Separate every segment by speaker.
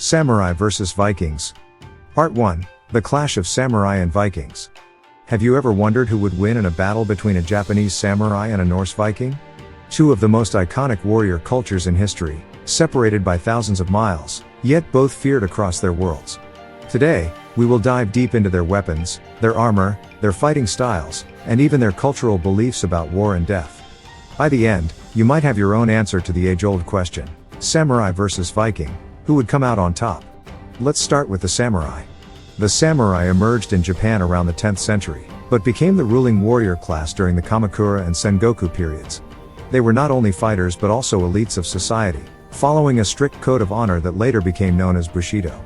Speaker 1: Samurai vs. Vikings. Part 1. The Clash of Samurai and Vikings. Have you ever wondered who would win in a battle between a Japanese samurai and a Norse Viking? Two of the most iconic warrior cultures in history, separated by thousands of miles, yet both feared across their worlds. Today, we will dive deep into their weapons, their armor, their fighting styles, and even their cultural beliefs about war and death. By the end, you might have your own answer to the age-old question, Samurai versus Viking, who would come out on top? Let's start with the samurai. The samurai emerged in Japan around the 10th century, but became the ruling warrior class during the Kamakura and Sengoku periods. They were not only fighters but also elites of society, following a strict code of honor that later became known as Bushido.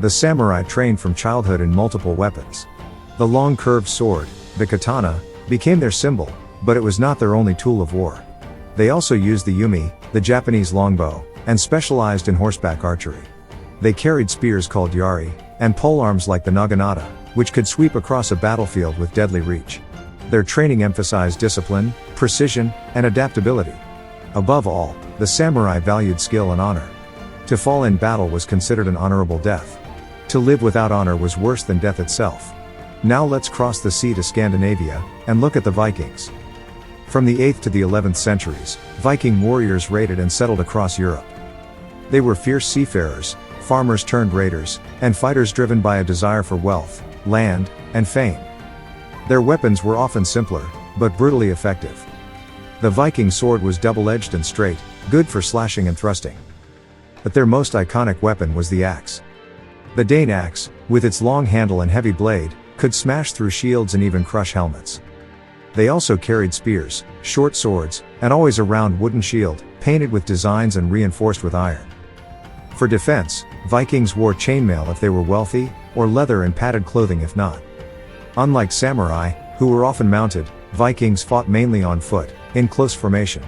Speaker 1: The samurai trained from childhood in multiple weapons. The long curved sword, the katana, became their symbol, but it was not their only tool of war. They also used the yumi, the Japanese longbow, and specialized in horseback archery. They carried spears called yari, and polearms like the naginata, which could sweep across a battlefield with deadly reach. Their training emphasized discipline, precision, and adaptability. Above all, the samurai valued skill and honor. To fall in battle was considered an honorable death. To live without honor was worse than death itself. Now let's cross the sea to Scandinavia, and look at the Vikings. From the 8th to the 11th centuries, Viking warriors raided and settled across Europe. They were fierce seafarers, farmers turned raiders, and fighters driven by a desire for wealth, land, and fame. Their weapons were often simpler, but brutally effective. The Viking sword was double-edged and straight, good for slashing and thrusting. But their most iconic weapon was the axe. The Dane axe, with its long handle and heavy blade, could smash through shields and even crush helmets. They also carried spears, short swords, and always a round wooden shield, painted with designs and reinforced with iron. For defense, Vikings wore chainmail if they were wealthy, or leather and padded clothing if not. Unlike samurai, who were often mounted, Vikings fought mainly on foot, in close formation.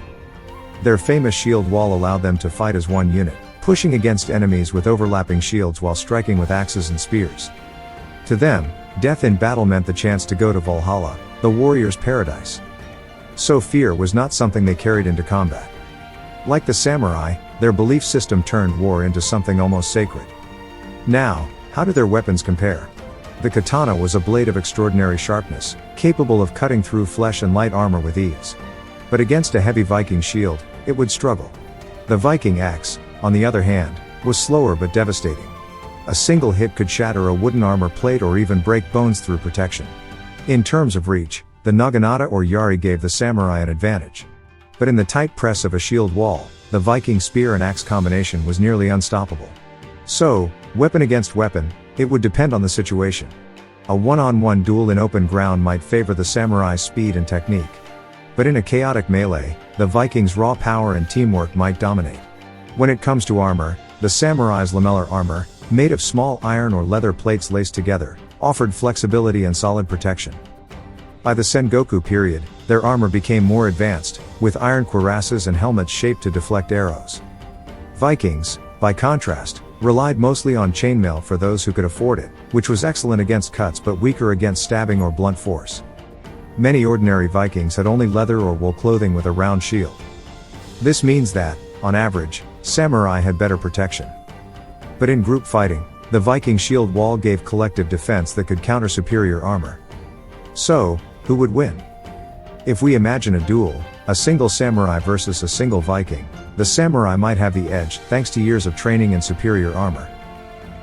Speaker 1: Their famous shield wall allowed them to fight as one unit, pushing against enemies with overlapping shields while striking with axes and spears. To them, death in battle meant the chance to go to Valhalla, the warrior's paradise. So fear was not something they carried into combat. Like the samurai, their belief system turned war into something almost sacred. Now, how do their weapons compare? The katana was a blade of extraordinary sharpness, capable of cutting through flesh and light armor with ease. But against a heavy Viking shield, it would struggle. The Viking axe, on the other hand, was slower but devastating. A single hit could shatter a wooden armor plate or even break bones through protection. In terms of reach, the naginata or yari gave the samurai an advantage. But in the tight press of a shield wall, the Viking spear and axe combination was nearly unstoppable. So, weapon against weapon, it would depend on the situation. A one-on-one duel in open ground might favor the samurai's speed and technique. But in a chaotic melee, the Vikings' raw power and teamwork might dominate. When it comes to armor, the samurai's lamellar armor, made of small iron or leather plates laced together, offered flexibility and solid protection. By the Sengoku period, their armor became more advanced, with iron cuirasses and helmets shaped to deflect arrows. Vikings, by contrast, relied mostly on chainmail for those who could afford it, which was excellent against cuts but weaker against stabbing or blunt force. Many ordinary Vikings had only leather or wool clothing with a round shield. This means that, on average, samurai had better protection. But in group fighting, the Viking shield wall gave collective defense that could counter superior armor. So, who would win? If we imagine a duel, a single samurai versus a single Viking, the samurai might have the edge thanks to years of training and superior armor.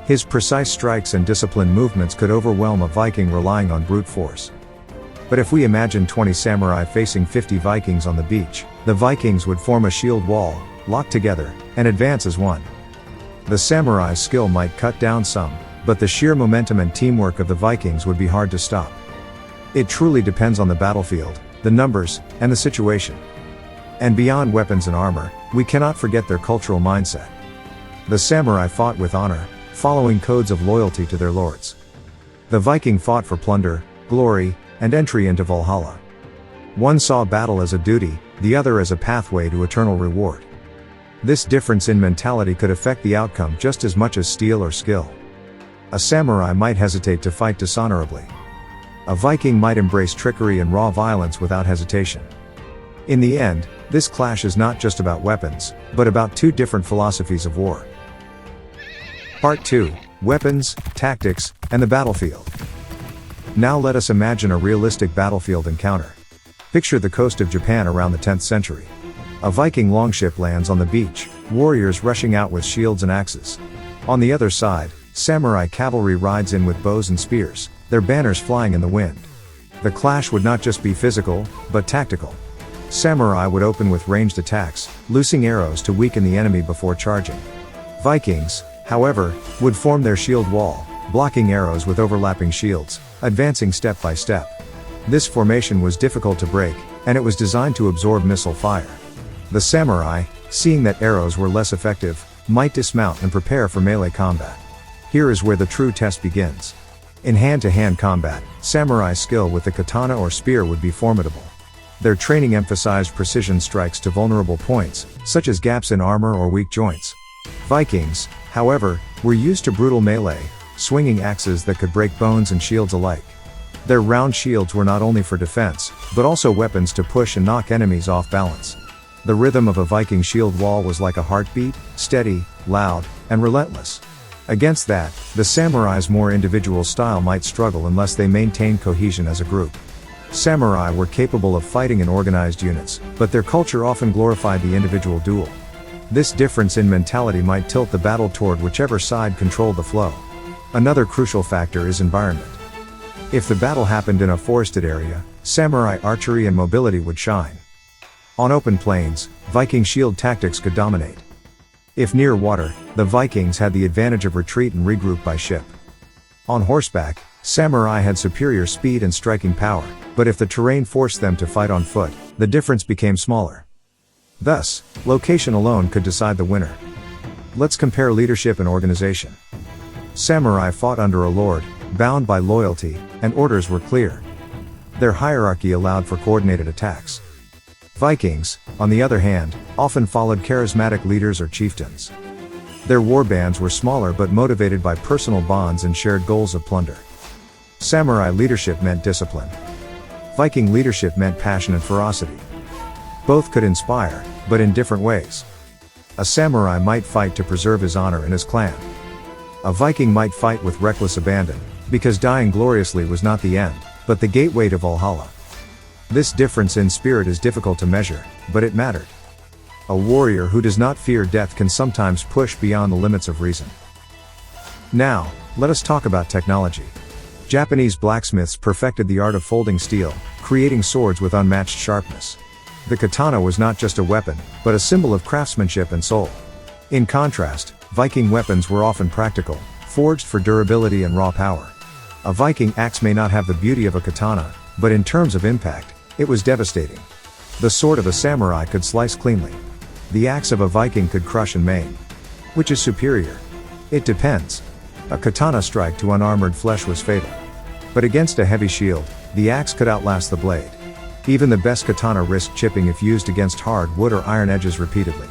Speaker 1: His precise strikes and disciplined movements could overwhelm a Viking relying on brute force. But if we imagine 20 samurai facing 50 Vikings on the beach, the Vikings would form a shield wall, lock together, and advance as one. The samurai's skill might cut down some, but the sheer momentum and teamwork of the Vikings would be hard to stop. It truly depends on the battlefield, the numbers, and the situation. And beyond weapons and armor, we cannot forget their cultural mindset. The samurai fought with honor, following codes of loyalty to their lords. The Viking fought for plunder, glory, and entry into Valhalla. One saw battle as a duty, the other as a pathway to eternal reward. This difference in mentality could affect the outcome just as much as skill or skill. A samurai might hesitate to fight dishonorably. A Viking might embrace trickery and raw violence without hesitation. In the end, this clash is not just about weapons, but about two different philosophies of war. Part 2, Weapons, Tactics, and the Battlefield. Now let us imagine a realistic battlefield encounter. Picture the coast of Japan around the 10th century. A Viking longship lands on the beach, warriors rushing out with shields and axes. On the other side, samurai cavalry rides in with bows and spears, their banners flying in the wind. The clash would not just be physical, but tactical. Samurai would open with ranged attacks, loosing arrows to weaken the enemy before charging. Vikings, however, would form their shield wall, blocking arrows with overlapping shields, advancing step by step. This formation was difficult to break, and it was designed to absorb missile fire. The samurai, seeing that arrows were less effective, might dismount and prepare for melee combat. Here is where the true test begins. In hand-to-hand combat, samurai skill with the katana or spear would be formidable. Their training emphasized precision strikes to vulnerable points, such as gaps in armor or weak joints. Vikings, however, were used to brutal melee, swinging axes that could break bones and shields alike. Their round shields were not only for defense, but also weapons to push and knock enemies off balance. The rhythm of a Viking shield wall was like a heartbeat, steady, loud, and relentless. Against that, the samurai's more individual style might struggle unless they maintained cohesion as a group. Samurai were capable of fighting in organized units, but their culture often glorified the individual duel. This difference in mentality might tilt the battle toward whichever side controlled the flow. Another crucial factor is environment. If the battle happened in a forested area, samurai archery and mobility would shine. On open plains, Viking shield tactics could dominate. If near water, the Vikings had the advantage of retreat and regroup by ship. On horseback, samurai had superior speed and striking power, but if the terrain forced them to fight on foot, the difference became smaller. Thus, location alone could decide the winner. Let's compare leadership and organization. Samurai fought under a lord, bound by loyalty, and orders were clear. Their hierarchy allowed for coordinated attacks. Vikings, on the other hand, often followed charismatic leaders or chieftains. Their war bands were smaller but motivated by personal bonds and shared goals of plunder. Samurai leadership meant discipline. Viking leadership meant passion and ferocity. Both could inspire, but in different ways. A samurai might fight to preserve his honor and his clan. A Viking might fight with reckless abandon, because dying gloriously was not the end, but the gateway to Valhalla. This difference in spirit is difficult to measure, but it mattered. A warrior who does not fear death can sometimes push beyond the limits of reason. Now, let us talk about technology. Japanese blacksmiths perfected the art of folding steel, creating swords with unmatched sharpness. The katana was not just a weapon, but a symbol of craftsmanship and soul. In contrast, Viking weapons were often practical, forged for durability and raw power. A Viking axe may not have the beauty of a katana, but in terms of impact, it was devastating. The sword of a samurai could slice cleanly. The axe of a Viking could crush and maim. Which is superior? It depends. A katana strike to unarmored flesh was fatal. But against a heavy shield, the axe could outlast the blade. Even the best katana risked chipping if used against hard wood or iron edges repeatedly.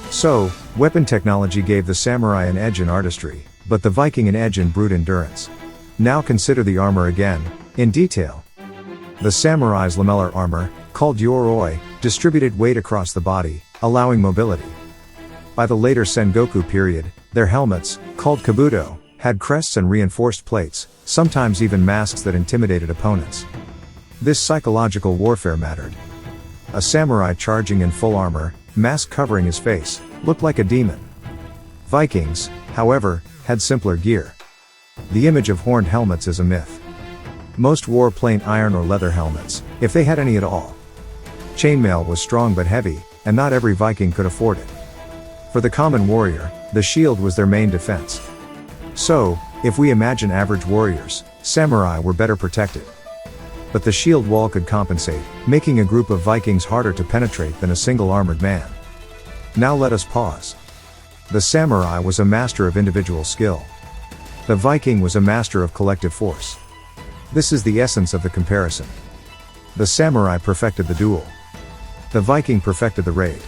Speaker 1: So, weapon technology gave the samurai an edge in artistry, but the Viking an edge in brute endurance. Now consider the armor again, in detail. The samurai's lamellar armor, called yoroi, distributed weight across the body, allowing mobility. By the later Sengoku period, their helmets, called kabuto, had crests and reinforced plates, sometimes even masks that intimidated opponents. This psychological warfare mattered. A samurai charging in full armor, mask covering his face, looked like a demon. Vikings, however, had simpler gear. The image of horned helmets is a myth. Most wore plain iron or leather helmets, if they had any at all. Chainmail was strong but heavy, and not every Viking could afford it. For the common warrior, the shield was their main defense. So, if we imagine average warriors, samurai were better protected. But the shield wall could compensate, making a group of Vikings harder to penetrate than a single armored man. Now let us pause. The samurai was a master of individual skill. The Viking was a master of collective force. This is the essence of the comparison. The samurai perfected the duel. The Viking perfected the raid.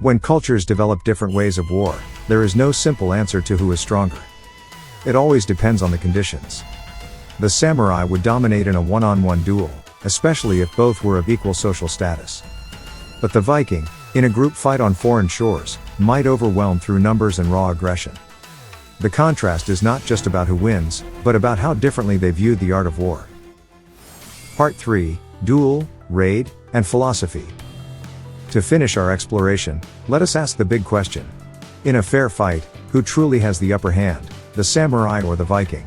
Speaker 1: When cultures develop different ways of war, there is no simple answer to who is stronger. It always depends on the conditions. The samurai would dominate in a one-on-one duel, especially if both were of equal social status. But the Viking, in a group fight on foreign shores, might overwhelm through numbers and raw aggression. The contrast is not just about who wins, but about how differently they viewed the art of war. Part 3, Duel, Raid, and Philosophy. To finish our exploration, let us ask the big question. In a fair fight, who truly has the upper hand, the samurai or the Viking?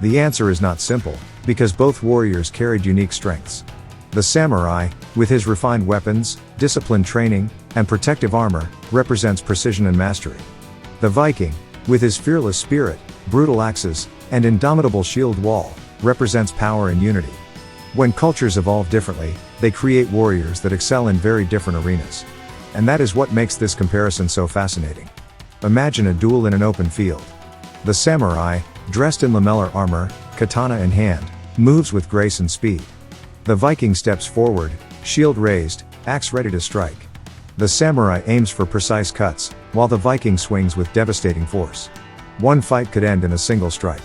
Speaker 1: The answer is not simple, because both warriors carried unique strengths. The samurai, with his refined weapons, disciplined training, and protective armor, represents precision and mastery. The Viking, with his fearless spirit, brutal axes, and indomitable shield wall, represents power and unity. When cultures evolve differently, they create warriors that excel in very different arenas. And that is what makes this comparison so fascinating. Imagine a duel in an open field. The samurai, dressed in lamellar armor, katana in hand, moves with grace and speed. The Viking steps forward, shield raised, axe ready to strike. The samurai aims for precise cuts, while the Viking swings with devastating force. One fight could end in a single strike.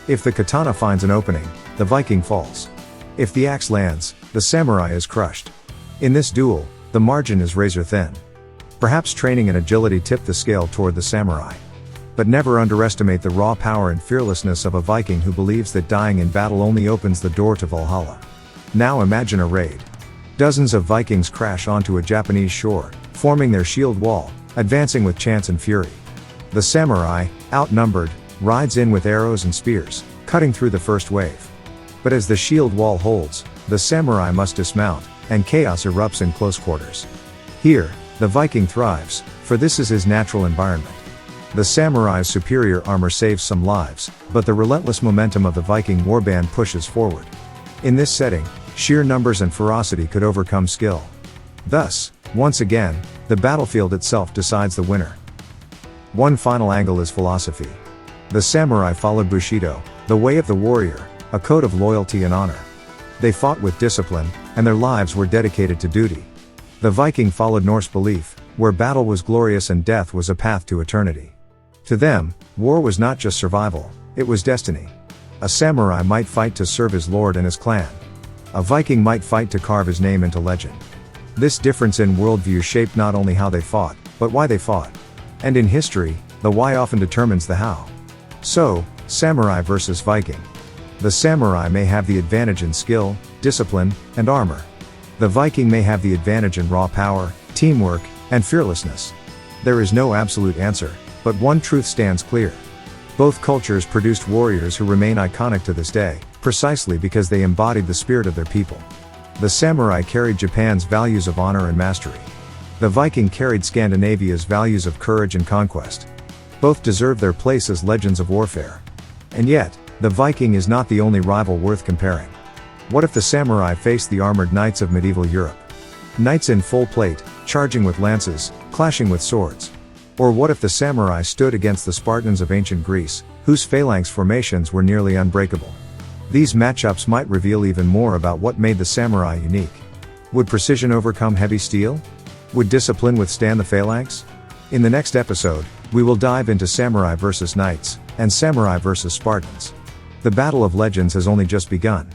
Speaker 1: If the katana finds an opening, the Viking falls. If the axe lands, the samurai is crushed. In this duel, the margin is razor thin. Perhaps training and agility tip the scale toward the samurai. But never underestimate the raw power and fearlessness of a Viking who believes that dying in battle only opens the door to Valhalla. Now imagine a raid. Dozens of Vikings crash onto a Japanese shore, forming their shield wall, advancing with chance and fury. The samurai, outnumbered, rides in with arrows and spears, cutting through the first wave. But as the shield wall holds, the samurai must dismount, and chaos erupts in close quarters. Here, the Viking thrives, for this is his natural environment. The samurai's superior armor saves some lives, but the relentless momentum of the Viking warband pushes forward. In this setting, sheer numbers and ferocity could overcome skill. Thus, once again, the battlefield itself decides the winner. One final angle is philosophy. The samurai followed Bushido, the way of the warrior, a code of loyalty and honor. They fought with discipline, and their lives were dedicated to duty. The Viking followed Norse belief, where battle was glorious and death was a path to eternity. To them, war was not just survival, it was destiny. A samurai might fight to serve his lord and his clan. A Viking might fight to carve his name into legend. This difference in worldview shaped not only how they fought, but why they fought. And in history, the why often determines the how. So, samurai versus Viking. The samurai may have the advantage in skill, discipline, and armor. The Viking may have the advantage in raw power, teamwork, and fearlessness. There is no absolute answer, but one truth stands clear. Both cultures produced warriors who remain iconic to this day, precisely because they embodied the spirit of their people. The samurai carried Japan's values of honor and mastery. The Viking carried Scandinavia's values of courage and conquest. Both deserve their place as legends of warfare. And yet, the Viking is not the only rival worth comparing. What if the samurai faced the armored knights of medieval Europe? Knights in full plate, charging with lances, clashing with swords. Or what if the samurai stood against the Spartans of ancient Greece, whose phalanx formations were nearly unbreakable? These matchups might reveal even more about what made the samurai unique. Would precision overcome heavy steel? Would discipline withstand the phalanx? In the next episode, we will dive into samurai versus knights, and samurai versus Spartans. The battle of legends has only just begun.